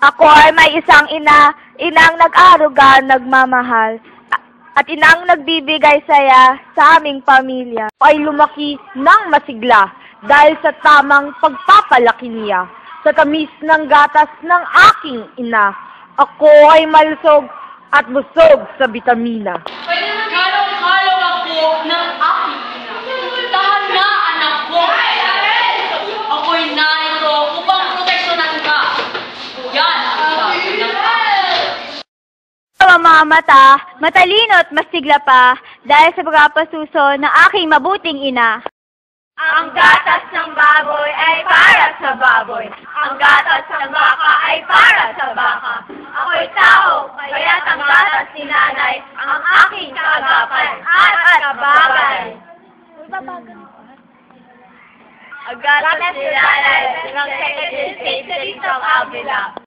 Ako ay may isang inang nag-aruga, nagmamahal, at inang nagbibigay saya sa aming pamilya. Ay lumaki ng masigla dahil sa tamang pagpapalaki niya. Sa tamis ng gatas ng aking ina, ako ay malusog at busog sa bitamina. Halong-halo ako ng aking ina. Tahan na, anak ko. Ako'y narito upang proteksyonan ka. Yan ang sabi ng Ang mga mata, matalino at masigla pa dahil sa pagpapasuso ng aking mabuting ina. Ang gatas ng baboy ay para sa baboy. Ang gatas ng baka ay para sa baka. Ako'y tao, kaya't ang gatas ni nanay ang aking kagapan at kabagay. Ang gatas ni nanay ng second state sa isang abila.